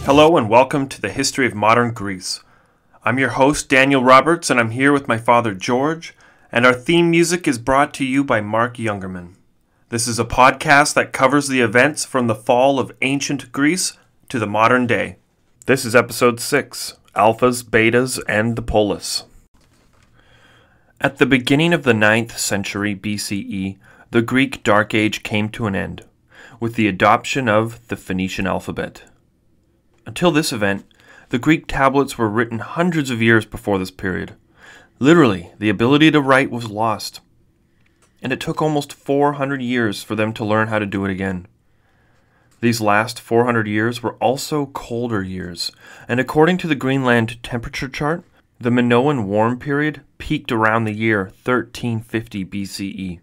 Hello and welcome to the History of Modern Greece. I'm your host Daniel Roberts and I'm here with my father George, and our theme music is brought to you by Mark Youngerman. This is a podcast that covers the events from the fall of ancient Greece to the modern day. This is episode 6, Alphas, Betas, and the Polis. At the beginning of the 9th century BCE, the Greek Dark Age came to an end, with the adoption of the Phoenician alphabet. Until this event, the Greek tablets were written hundreds of years before this period. Literally, the ability to write was lost, and it took almost 400 years for them to learn how to do it again. These last 400 years were also colder years, and according to the Greenland temperature chart, the Minoan warm period peaked around the year 1350 BCE.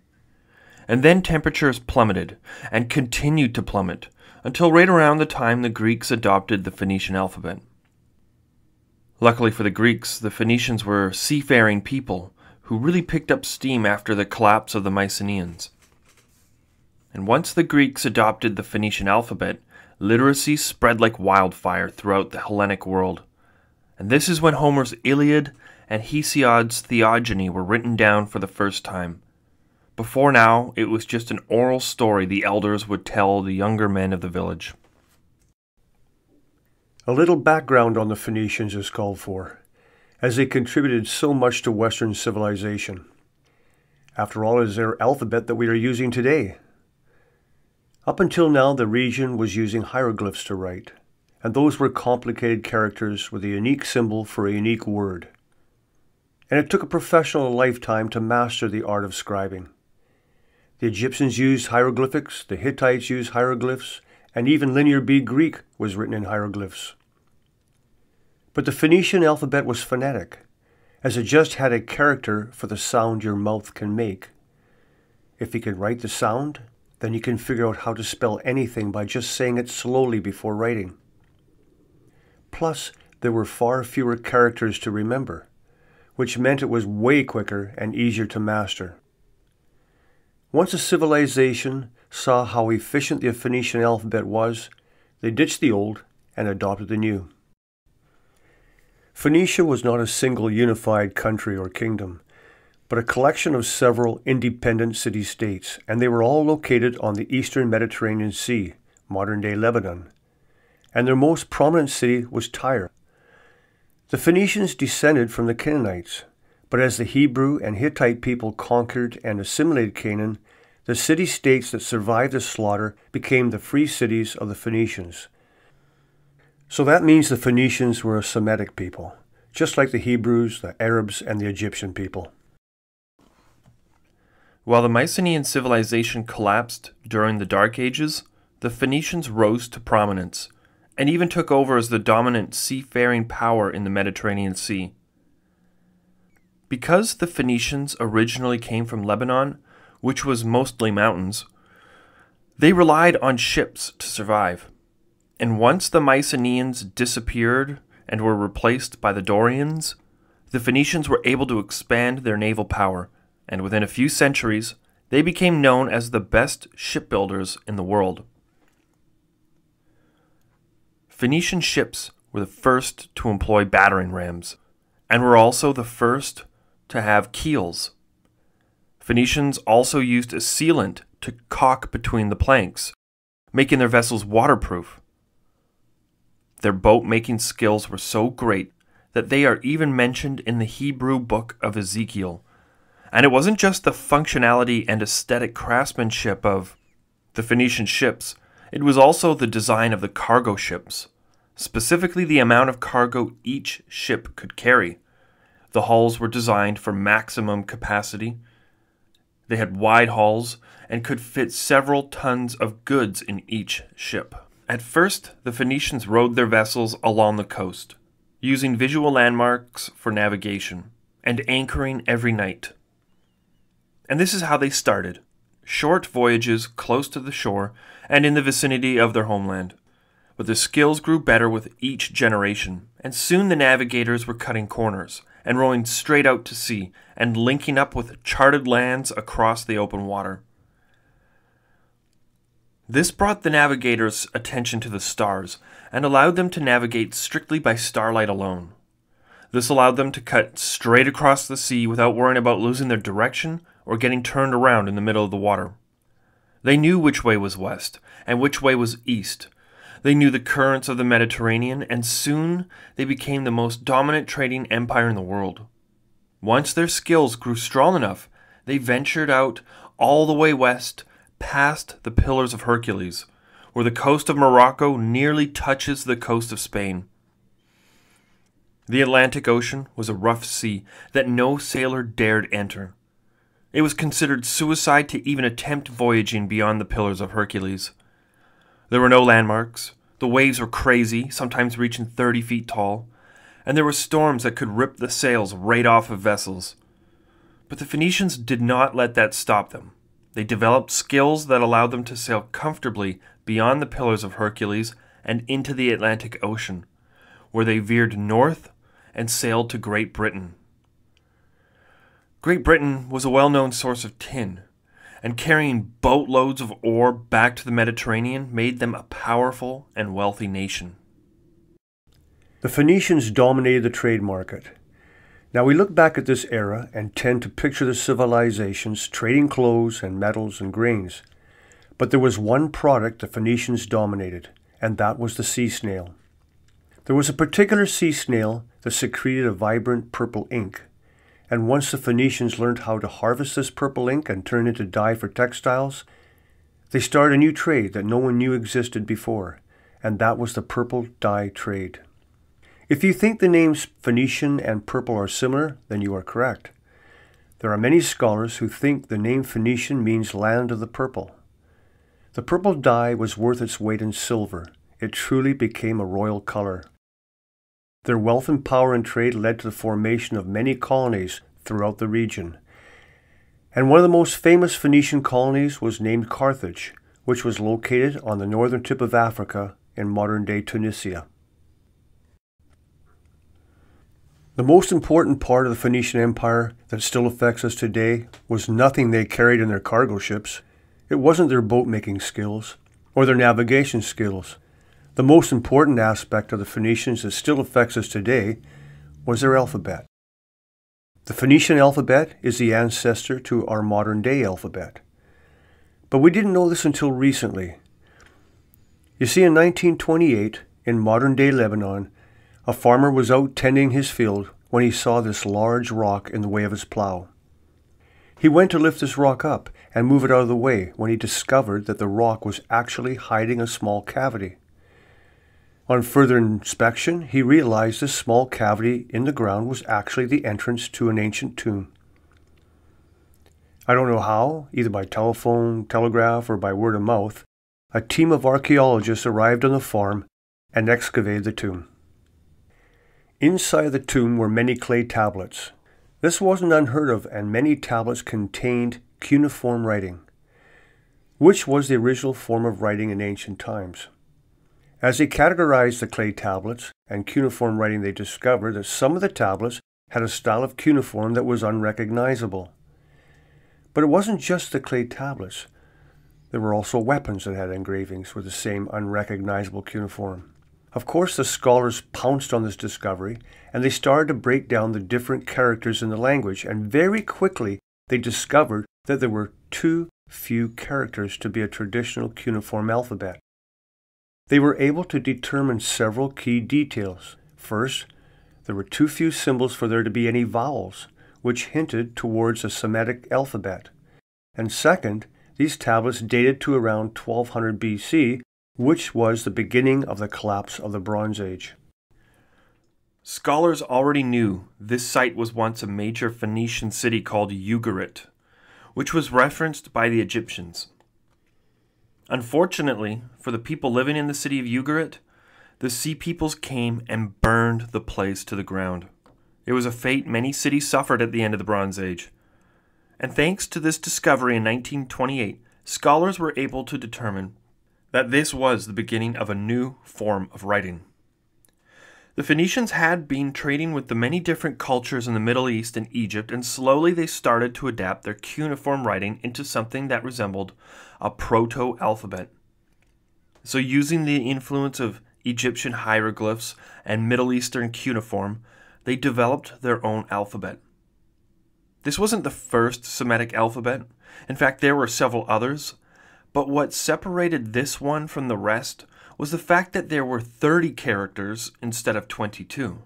And then temperatures plummeted, and continued to plummet, until right around the time the Greeks adopted the Phoenician alphabet. Luckily for the Greeks, the Phoenicians were seafaring people who really picked up steam after the collapse of the Mycenaeans. And once the Greeks adopted the Phoenician alphabet, literacy spread like wildfire throughout the Hellenic world. And this is when Homer's Iliad and Hesiod's Theogony were written down for the first time. Before now, it was just an oral story the elders would tell the younger men of the village. A little background on the Phoenicians is called for, as they contributed so much to Western civilization. After all, it is their alphabet that we are using today. Up until now, the region was using hieroglyphs to write, and those were complicated characters with a unique symbol for a unique word. And it took a professional lifetime to master the art of scribing. The Egyptians used hieroglyphics, the Hittites used hieroglyphs, and even Linear B Greek was written in hieroglyphs. But the Phoenician alphabet was phonetic, as it just had a character for the sound your mouth can make. If you can write the sound, then you can figure out how to spell anything by just saying it slowly before writing. Plus, there were far fewer characters to remember, which meant it was way quicker and easier to master. Once a civilization saw how efficient the Phoenician alphabet was, they ditched the old and adopted the new. Phoenicia was not a single unified country or kingdom, but a collection of several independent city-states, and they were all located on the eastern Mediterranean Sea, modern-day Lebanon. And their most prominent city was Tyre. The Phoenicians descended from the Canaanites, but as the Hebrew and Hittite people conquered and assimilated Canaan, the city-states that survived the slaughter became the free cities of the Phoenicians. So that means the Phoenicians were a Semitic people, just like the Hebrews, the Arabs, and the Egyptian people. While the Mycenaean civilization collapsed during the Dark Ages, the Phoenicians rose to prominence, and even took over as the dominant seafaring power in the Mediterranean Sea. Because the Phoenicians originally came from Lebanon, which was mostly mountains, they relied on ships to survive. And once the Mycenaeans disappeared and were replaced by the Dorians, the Phoenicians were able to expand their naval power, and within a few centuries, they became known as the best shipbuilders in the world. Phoenician ships were the first to employ battering rams, and were also the first to have keels. Phoenicians also used a sealant to caulk between the planks, making their vessels waterproof. Their boat-making skills were so great that they are even mentioned in the Hebrew book of Ezekiel. And it wasn't just the functionality and aesthetic craftsmanship of the Phoenician ships, it was also the design of the cargo ships, specifically the amount of cargo each ship could carry. The hulls were designed for maximum capacity. They had wide hulls and could fit several tons of goods in each ship. At first, the Phoenicians rowed their vessels along the coast, using visual landmarks for navigation, and anchoring every night. And this is how they started: short voyages close to the shore and in the vicinity of their homeland. But their skills grew better with each generation, and soon the navigators were cutting corners and rowing straight out to sea and linking up with charted lands across the open water. This brought the navigators' attention to the stars and allowed them to navigate strictly by starlight alone. This allowed them to cut straight across the sea without worrying about losing their direction or getting turned around in the middle of the water. They knew which way was west and which way was east. They knew the currents of the Mediterranean, and soon they became the most dominant trading empire in the world. Once their skills grew strong enough, they ventured out all the way west past the Pillars of Hercules, where the coast of Morocco nearly touches the coast of Spain. The Atlantic Ocean was a rough sea that no sailor dared enter. It was considered suicide to even attempt voyaging beyond the Pillars of Hercules. There were no landmarks, the waves were crazy, sometimes reaching 30 feet tall, and there were storms that could rip the sails right off of vessels. But the Phoenicians did not let that stop them. They developed skills that allowed them to sail comfortably beyond the Pillars of Hercules and into the Atlantic Ocean, where they veered north and sailed to Great Britain. Great Britain was a well-known source of tin, and carrying boatloads of ore back to the Mediterranean made them a powerful and wealthy nation. The Phoenicians dominated the trade market. Now we look back at this era and tend to picture the civilizations trading clothes and metals and grains. But there was one product the Phoenicians dominated, and that was the sea snail. There was a particular sea snail that secreted a vibrant purple ink. And once the Phoenicians learned how to harvest this purple ink and turn it into dye for textiles, they started a new trade that no one knew existed before, and that was the purple dye trade. If you think the names Phoenician and purple are similar, then you are correct. There are many scholars who think the name Phoenician means land of the purple. The purple dye was worth its weight in silver. It truly became a royal color. Their wealth and power in trade led to the formation of many colonies throughout the region. And one of the most famous Phoenician colonies was named Carthage, which was located on the northern tip of Africa in modern-day Tunisia. The most important part of the Phoenician Empire that still affects us today was nothing they carried in their cargo ships. It wasn't their boat-making skills or their navigation skills. The most important aspect of the Phoenicians that still affects us today was their alphabet. The Phoenician alphabet is the ancestor to our modern-day alphabet. But we didn't know this until recently. You see, in 1928, in modern-day Lebanon, a farmer was out tending his field when he saw this large rock in the way of his plow. He went to lift this rock up and move it out of the way when he discovered that the rock was actually hiding a small cavity. On further inspection, he realized this small cavity in the ground was actually the entrance to an ancient tomb. I don't know how, either by telephone, telegraph, or by word of mouth, a team of archaeologists arrived on the farm and excavated the tomb. Inside the tomb were many clay tablets. This wasn't unheard of, and many tablets contained cuneiform writing, which was the original form of writing in ancient times. As they categorized the clay tablets and cuneiform writing, they discovered that some of the tablets had a style of cuneiform that was unrecognizable. But it wasn't just the clay tablets. There were also weapons that had engravings with the same unrecognizable cuneiform. Of course, the scholars pounced on this discovery, and they started to break down the different characters in the language, and very quickly they discovered that there were too few characters to be a traditional cuneiform alphabet. They were able to determine several key details. First, there were too few symbols for there to be any vowels, which hinted towards a Semitic alphabet. And second, these tablets dated to around 1200 BC, which was the beginning of the collapse of the Bronze Age. Scholars already knew this site was once a major Phoenician city called Ugarit, which was referenced by the Egyptians. Unfortunately, for the people living in the city of Ugarit, the Sea Peoples came and burned the place to the ground. It was a fate many cities suffered at the end of the Bronze Age. And thanks to this discovery in 1928, scholars were able to determine that this was the beginning of a new form of writing. The Phoenicians had been trading with the many different cultures in the Middle East and Egypt, and slowly they started to adapt their cuneiform writing into something that resembled a proto-alphabet. So using the influence of Egyptian hieroglyphs and Middle Eastern cuneiform, they developed their own alphabet. This wasn't the first Semitic alphabet. In fact, there were several others. But what separated this one from the rest was the fact that there were 30 characters instead of 22.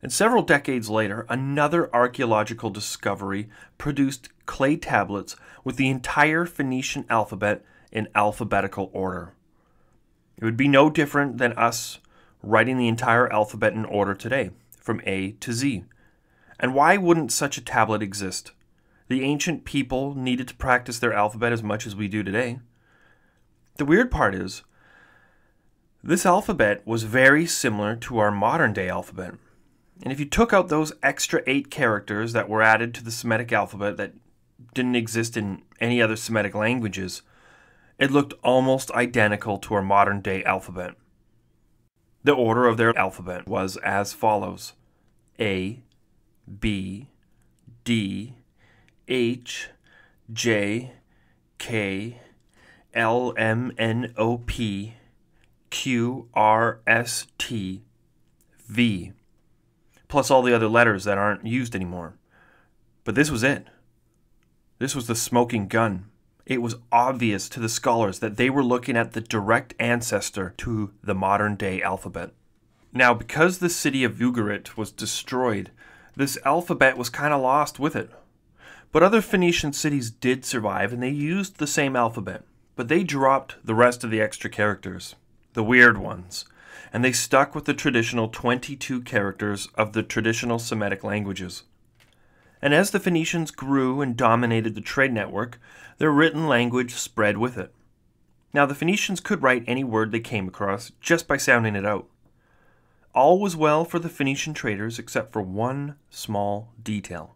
And several decades later, another archaeological discovery produced clay tablets with the entire Phoenician alphabet in alphabetical order. It would be no different than us writing the entire alphabet in order today, from A to Z. And why wouldn't such a tablet exist? The ancient people needed to practice their alphabet as much as we do today. The weird part is, this alphabet was very similar to our modern day alphabet. And if you took out those extra 8 characters that were added to the Semitic alphabet that didn't exist in any other Semitic languages, it looked almost identical to our modern day alphabet. The order of their alphabet was as follows: A, B, D, H, J, K, L, M, N, O, P, Q, R, S, T, V, plus all the other letters that aren't used anymore. But this was it. This was the smoking gun. It was obvious to the scholars that they were looking at the direct ancestor to the modern-day alphabet. Now, because the city of Ugarit was destroyed, this alphabet was kind of lost with it. But other Phoenician cities did survive, and they used the same alphabet. But they dropped the rest of the extra characters, the weird ones, and they stuck with the traditional 22 characters of the traditional Semitic languages. And as the Phoenicians grew and dominated the trade network, their written language spread with it. Now, the Phoenicians could write any word they came across just by sounding it out. All was well for the Phoenician traders except for one small detail.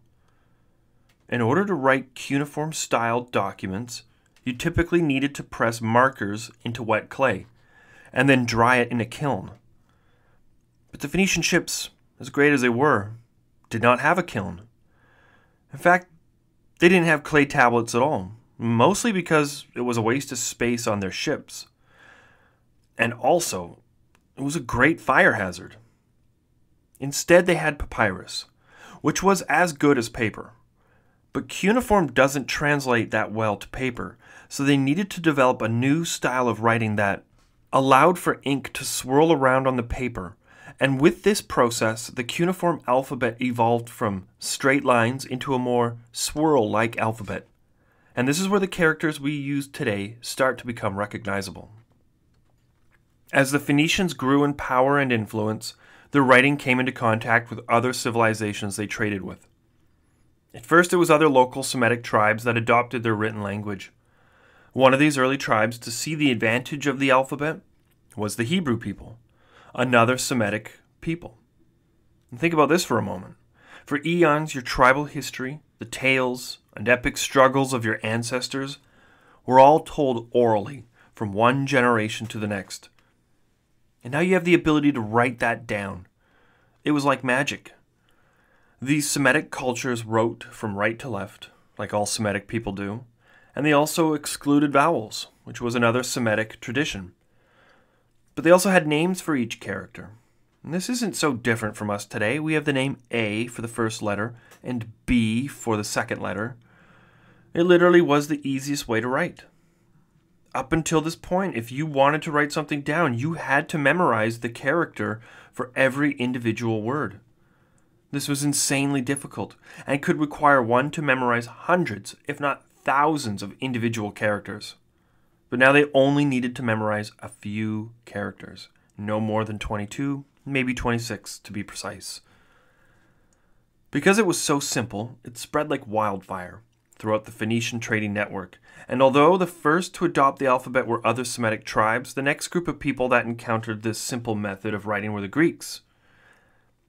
In order to write cuneiform-styled documents, you typically needed to press markers into wet clay and then dry it in a kiln. But the Phoenician ships, as great as they were, did not have a kiln. In fact, they didn't have clay tablets at all, mostly because it was a waste of space on their ships. And also, it was a great fire hazard. Instead, they had papyrus, which was as good as paper. But cuneiform doesn't translate that well to paper, so they needed to develop a new style of writing that allowed for ink to swirl around on the paper. And with this process, the cuneiform alphabet evolved from straight lines into a more swirl-like alphabet. And this is where the characters we use today start to become recognizable. As the Phoenicians grew in power and influence, their writing came into contact with other civilizations they traded with. At first, it was other local Semitic tribes that adopted their written language. One of these early tribes to see the advantage of the alphabet was the Hebrew people, another Semitic people. And think about this for a moment. For eons, your tribal history, the tales and epic struggles of your ancestors were all told orally from one generation to the next. And now you have the ability to write that down. It was like magic. These Semitic cultures wrote from right to left, like all Semitic people do, and they also excluded vowels, which was another Semitic tradition. But they also had names for each character. And this isn't so different from us today. We have the name A for the first letter and B for the second letter. It literally was the easiest way to write. Up until this point, if you wanted to write something down, you had to memorize the character for every individual word. This was insanely difficult and could require one to memorize hundreds, if not thousands, of individual characters. But now they only needed to memorize a few characters, no more than 22, maybe 26 to be precise. Because it was so simple, it spread like wildfire throughout the Phoenician trading network. And although the first to adopt the alphabet were other Semitic tribes, the next group of people that encountered this simple method of writing were the Greeks.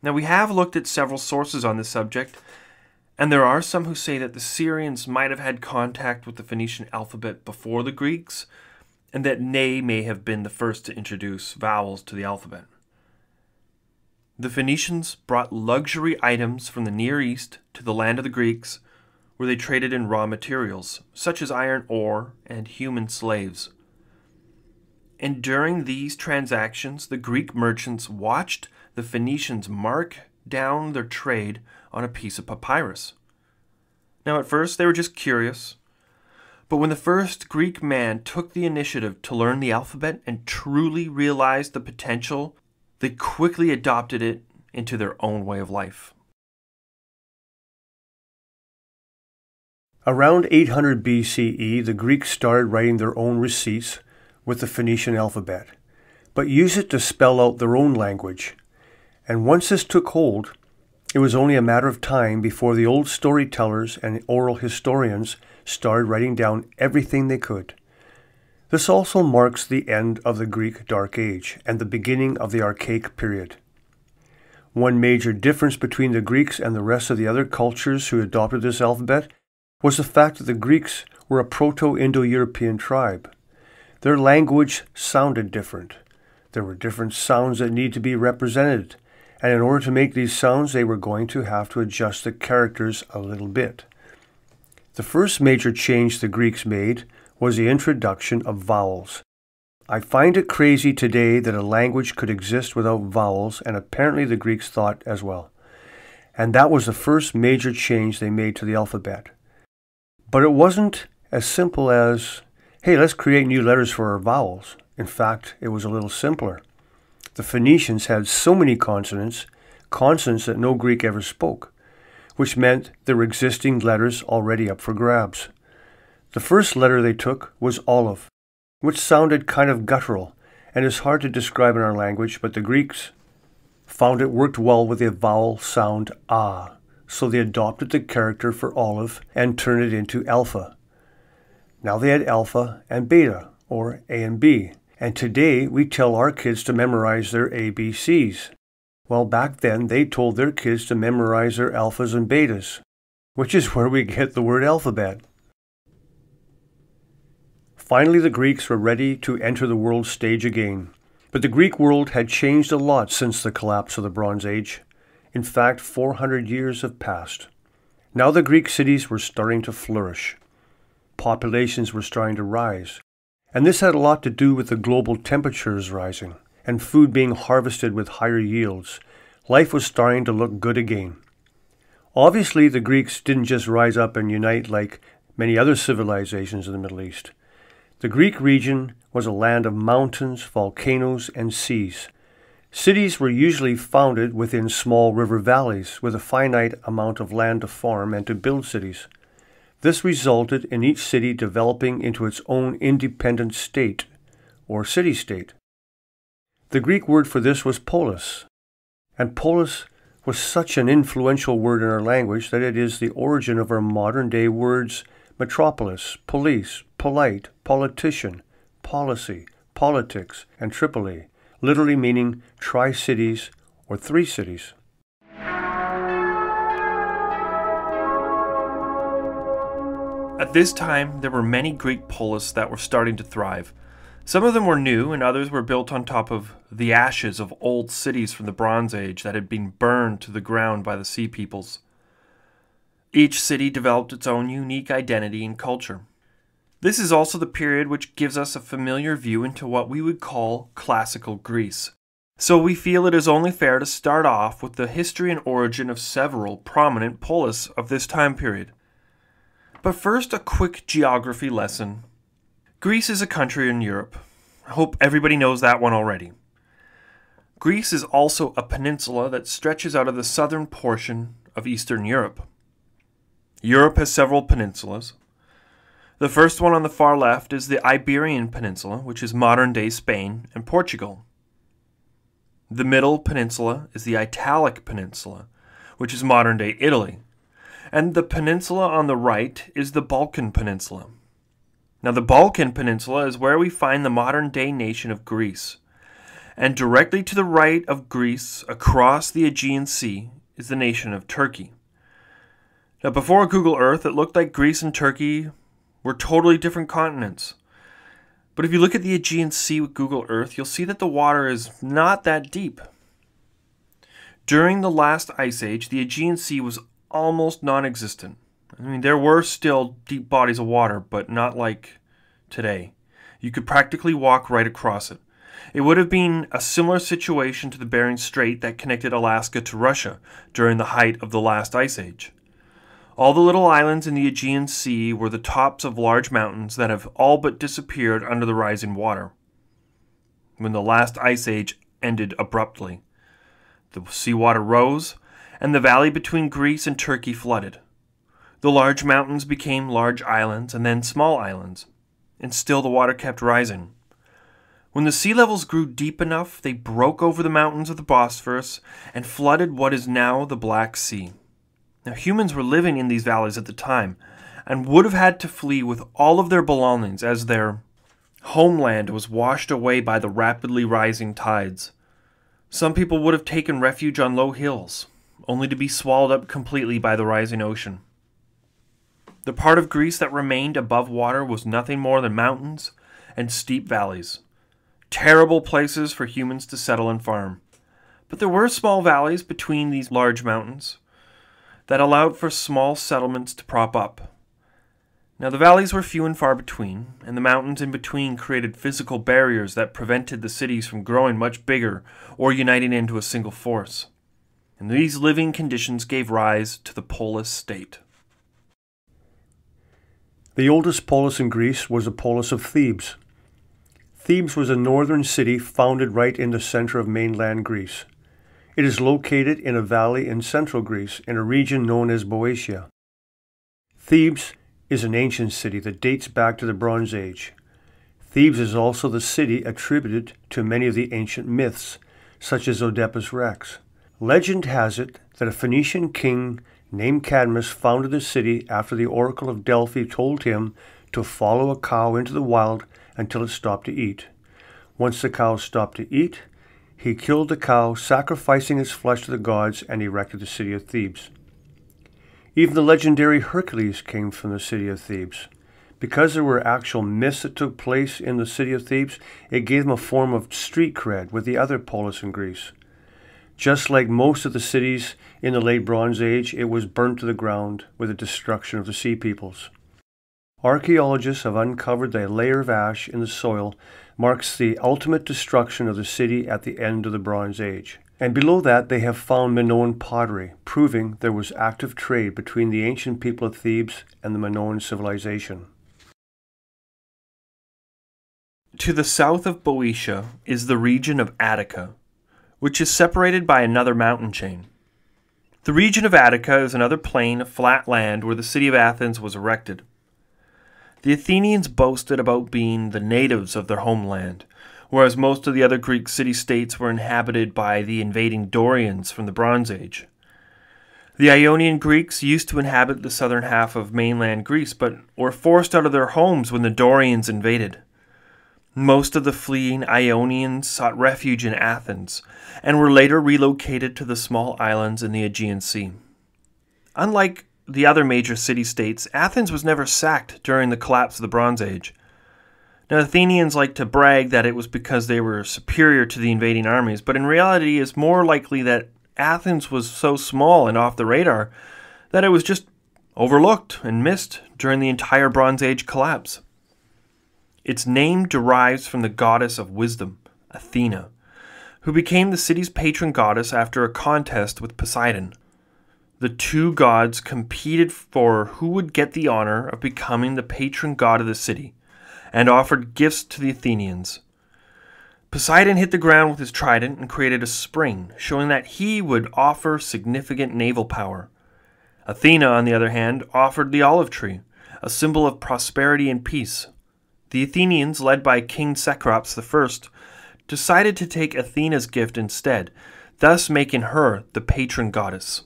Now, we have looked at several sources on this subject, and there are some who say that the Syrians might have had contact with the Phoenician alphabet before the Greeks, and that they may have been the first to introduce vowels to the alphabet. The Phoenicians brought luxury items from the Near East to the land of the Greeks, where they traded in raw materials, such as iron ore and human slaves. And during these transactions, the Greek merchants watched the Phoenicians mark down their trade on a piece of papyrus. Now, at first, they were just curious. But when the first Greek man took the initiative to learn the alphabet and truly realized the potential, they quickly adopted it into their own way of life. Around 800 BCE, the Greeks started writing their own receipts with the Phoenician alphabet, but used it to spell out their own language. And once this took hold, it was only a matter of time before the old storytellers and oral historians started writing down everything they could. This also marks the end of the Greek Dark Age and the beginning of the Archaic period. One major difference between the Greeks and the rest of the other cultures who adopted this alphabet was the fact that the Greeks were a Proto-Indo-European tribe. Their language sounded different. There were different sounds that need to be represented, and in order to make these sounds, they were going to have to adjust the characters a little bit. The first major change the Greeks made was the introduction of vowels. I find it crazy today that a language could exist without vowels, and apparently the Greeks thought as well. And that was the first major change they made to the alphabet. But it wasn't as simple as, hey, let's create new letters for our vowels. In fact, it was a little simpler. The Phoenicians had so many consonants that no Greek ever spoke, which meant there were existing letters already up for grabs. The first letter they took was Aleph, which sounded kind of guttural and is hard to describe in our language, but the Greeks found it worked well with the vowel sound ah. So they adopted the character for Aleph and turned it into Alpha. Now they had Alpha and Beta, or A and B, and today we tell our kids to memorize their ABCs. Well, back then they told their kids to memorize their alphas and betas, which is where we get the word alphabet. Finally, the Greeks were ready to enter the world stage again, but the Greek world had changed a lot since the collapse of the Bronze Age. In fact, 400 years have passed. Now the Greek cities were starting to flourish. Populations were starting to rise. And this had a lot to do with the global temperatures rising and food being harvested with higher yields. Life was starting to look good again. Obviously, the Greeks didn't just rise up and unite like many other civilizations in the Middle East. The Greek region was a land of mountains, volcanoes, and seas. Cities were usually founded within small river valleys with a finite amount of land to farm and to build cities. This resulted in each city developing into its own independent state, or city-state. The Greek word for this was polis, and polis was such an influential word in our language that it is the origin of our modern-day words metropolis, police, polite, politician, policy, politics, and Tripoli, literally meaning tri-cities or three cities. At this time, there were many Greek polis that were starting to thrive. Some of them were new, and others were built on top of the ashes of old cities from the Bronze Age that had been burned to the ground by the Sea Peoples. Each city developed its own unique identity and culture. This is also the period which gives us a familiar view into what we would call classical Greece. So we feel it is only fair to start off with the history and origin of several prominent polis of this time period. But first, a quick geography lesson. Greece is a country in Europe. I hope everybody knows that one already. Greece is also a peninsula that stretches out of the southern portion of Eastern Europe. Europe has several peninsulas. The first one on the far left is the Iberian Peninsula, which is modern-day Spain and Portugal. The middle peninsula is the Italic Peninsula, which is modern-day Italy. And the peninsula on the right is the Balkan Peninsula. Now, the Balkan Peninsula is where we find the modern-day nation of Greece. And directly to the right of Greece, across the Aegean Sea, is the nation of Turkey. Now, before Google Earth, it looked like Greece and Turkey were totally different continents. But if you look at the Aegean Sea with Google Earth, you'll see that the water is not that deep. During the last ice age, the Aegean Sea was almost non-existent. I mean, there were still deep bodies of water, but not like today. You could practically walk right across it. It would have been a similar situation to the Bering Strait that connected Alaska to Russia during the height of the last ice age. All the little islands in the Aegean Sea were the tops of large mountains that have all but disappeared under the rising water. When the last ice age ended abruptly, the seawater rose, and the valley between Greece and Turkey flooded. The large mountains became large islands and then small islands, and still the water kept rising. When the sea levels grew deep enough, they broke over the mountains of the Bosphorus and flooded what is now the Black Sea. Now, humans were living in these valleys at the time and would have had to flee with all of their belongings as their homeland was washed away by the rapidly rising tides. Some people would have taken refuge on low hills, only to be swallowed up completely by the rising ocean. The part of Greece that remained above water was nothing more than mountains and steep valleys. Terrible places for humans to settle and farm. But there were small valleys between these large mountains that allowed for small settlements to prop up. Now the valleys were few and far between, and the mountains in between created physical barriers that prevented the cities from growing much bigger or uniting into a single force. And these living conditions gave rise to the polis state. The oldest polis in Greece was the polis of Thebes. Thebes was a northern city founded right in the center of mainland Greece. It is located in a valley in central Greece in a region known as Boeotia. Thebes is an ancient city that dates back to the Bronze Age. Thebes is also the city attributed to many of the ancient myths, such as Oedipus Rex. Legend has it that a Phoenician king named Cadmus founded the city after the Oracle of Delphi told him to follow a cow into the wild until it stopped to eat. Once the cow stopped to eat, he killed the cow, sacrificing its flesh to the gods, and erected the city of Thebes. Even the legendary Hercules came from the city of Thebes. Because there were actual myths that took place in the city of Thebes, it gave them a form of street cred with the other polis in Greece. Just like most of the cities in the late Bronze Age, it was burnt to the ground with the destruction of the Sea Peoples. Archaeologists have uncovered that a layer of ash in the soil marks the ultimate destruction of the city at the end of the Bronze Age. And below that they have found Minoan pottery, proving there was active trade between the ancient people of Thebes and the Minoan civilization. To the south of Boeotia is the region of Attica, which is separated by another mountain chain. The region of Attica is another plain of flat land where the city of Athens was erected. The Athenians boasted about being the natives of their homeland, whereas most of the other Greek city-states were inhabited by the invading Dorians from the Bronze Age. The Ionian Greeks used to inhabit the southern half of mainland Greece, but were forced out of their homes when the Dorians invaded. Most of the fleeing Ionians sought refuge in Athens, and were later relocated to the small islands in the Aegean Sea. Unlike the other major city-states, Athens was never sacked during the collapse of the Bronze Age. Now, Athenians like to brag that it was because they were superior to the invading armies, but in reality it's more likely that Athens was so small and off the radar that it was just overlooked and missed during the entire Bronze Age collapse. Its name derives from the goddess of wisdom, Athena, who became the city's patron goddess after a contest with Poseidon. The two gods competed for who would get the honor of becoming the patron god of the city, and offered gifts to the Athenians. Poseidon hit the ground with his trident and created a spring, showing that he would offer significant naval power. Athena, on the other hand, offered the olive tree, a symbol of prosperity and peace. The Athenians, led by King Cecrops I, decided to take Athena's gift instead, thus making her the patron goddess.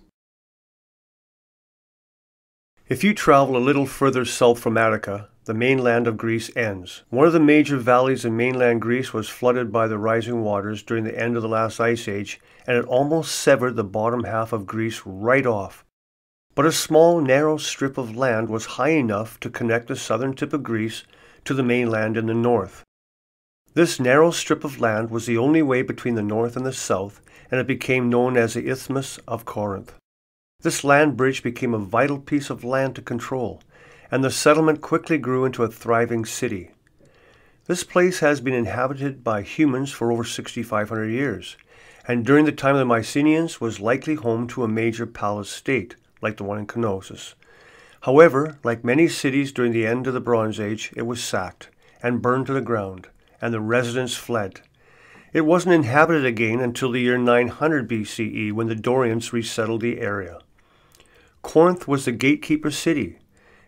If you travel a little further south from Attica, the mainland of Greece ends. One of the major valleys in mainland Greece was flooded by the rising waters during the end of the last ice age, and it almost severed the bottom half of Greece right off. But a small, narrow strip of land was high enough to connect the southern tip of Greece to the mainland in the north. This narrow strip of land was the only way between the north and the south, and it became known as the Isthmus of Corinth. This land bridge became a vital piece of land to control, and the settlement quickly grew into a thriving city. This place has been inhabited by humans for over 6,500 years, and during the time of the Mycenaeans was likely home to a major palace state, like the one in Knossos. However, like many cities during the end of the Bronze Age, it was sacked and burned to the ground, and the residents fled. It wasn't inhabited again until the year 900 BCE when the Dorians resettled the area. Corinth was the gatekeeper city.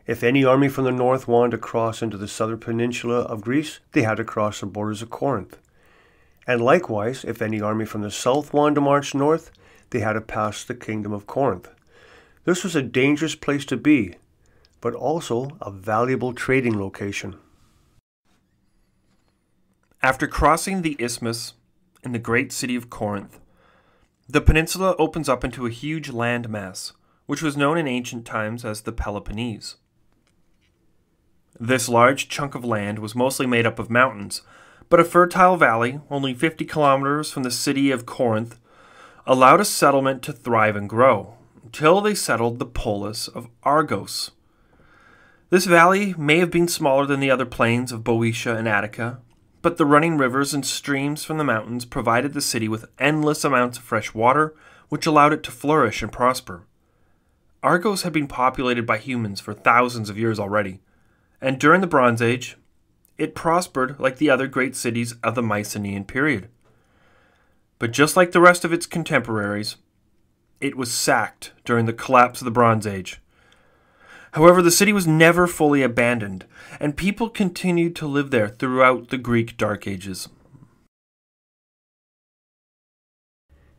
If any army from the north wanted to cross into the southern peninsula of Greece, they had to cross the borders of Corinth. And likewise, if any army from the south wanted to march north, they had to pass the kingdom of Corinth. This was a dangerous place to be, but also a valuable trading location. After crossing the isthmus in the great city of Corinth, the peninsula opens up into a huge land mass, which was known in ancient times as the Peloponnese. This large chunk of land was mostly made up of mountains, but a fertile valley, only 50 kilometers from the city of Corinth, allowed a settlement to thrive and grow, until they settled the polis of Argos. This valley may have been smaller than the other plains of Boeotia and Attica, but the running rivers and streams from the mountains provided the city with endless amounts of fresh water, which allowed it to flourish and prosper. Argos had been populated by humans for thousands of years already, and during the Bronze Age, it prospered like the other great cities of the Mycenaean period. But just like the rest of its contemporaries, it was sacked during the collapse of the Bronze Age. However, the city was never fully abandoned, and people continued to live there throughout the Greek Dark Ages.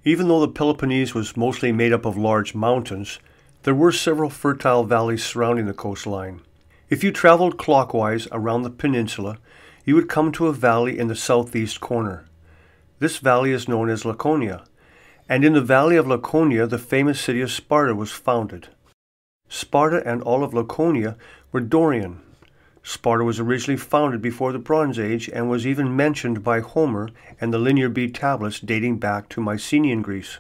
Even though the Peloponnese was mostly made up of large mountains, there were several fertile valleys surrounding the coastline. If you traveled clockwise around the peninsula, you would come to a valley in the southeast corner. This valley is known as Laconia, and in the valley of Laconia the famous city of Sparta was founded. Sparta and all of Laconia were Dorian. Sparta was originally founded before the Bronze Age and was even mentioned by Homer and the Linear B tablets dating back to Mycenaean Greece.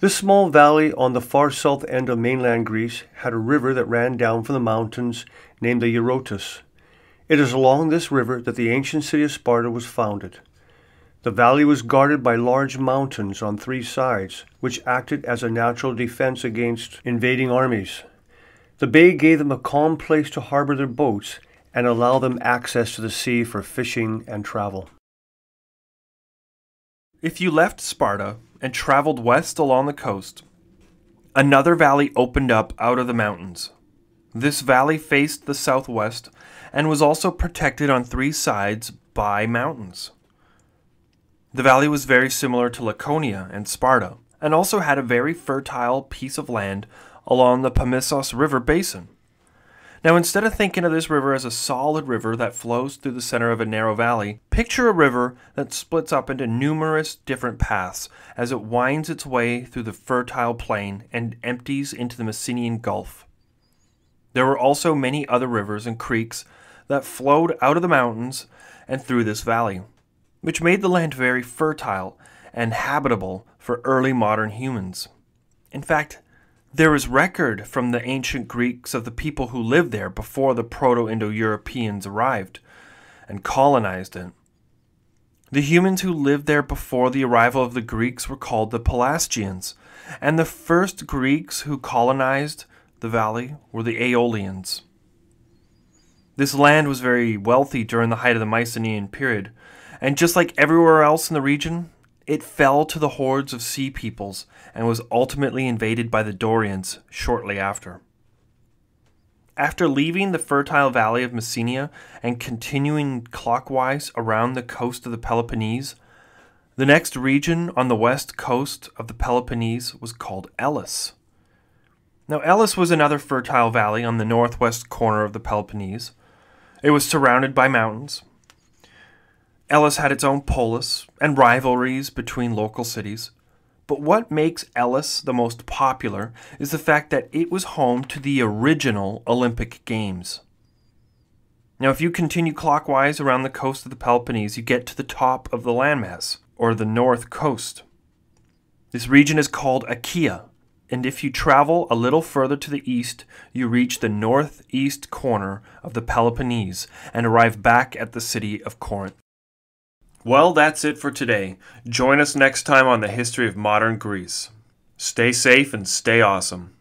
This small valley on the far south end of mainland Greece had a river that ran down from the mountains named the Eurotas. It is along this river that the ancient city of Sparta was founded. The valley was guarded by large mountains on three sides, which acted as a natural defense against invading armies. The bay gave them a calm place to harbor their boats and allow them access to the sea for fishing and travel. If you left Sparta and traveled west along the coast, another valley opened up out of the mountains. This valley faced the southwest and was also protected on three sides by mountains. The valley was very similar to Laconia and Sparta, and also had a very fertile piece of land along the Pamissos River basin. Now, instead of thinking of this river as a solid river that flows through the center of a narrow valley, picture a river that splits up into numerous different paths as it winds its way through the fertile plain and empties into the Messinian Gulf. There were also many other rivers and creeks that flowed out of the mountains and through this valley, which made the land very fertile and habitable for early modern humans. In fact, there is record from the ancient Greeks of the people who lived there before the Proto-Indo-Europeans arrived and colonized it. The humans who lived there before the arrival of the Greeks were called the Pelasgians, and the first Greeks who colonized the valley were the Aeolians. This land was very wealthy during the height of the Mycenaean period, and just like everywhere else in the region, it fell to the hordes of sea peoples and was ultimately invaded by the Dorians shortly after. After leaving the fertile valley of Messenia and continuing clockwise around the coast of the Peloponnese, the next region on the west coast of the Peloponnese was called Elis. Now, Elis was another fertile valley on the northwest corner of the Peloponnese. It was surrounded by mountains. Elis had its own polis and rivalries between local cities, but what makes Elis the most popular is the fact that it was home to the original Olympic Games. Now, if you continue clockwise around the coast of the Peloponnese, you get to the top of the landmass, or the north coast. This region is called Achaia, And if you travel a little further to the east, you reach the northeast corner of the Peloponnese and arrive back at the city of Corinth. Well, that's it for today. Join us next time on the history of modern Greece. Stay safe and stay awesome.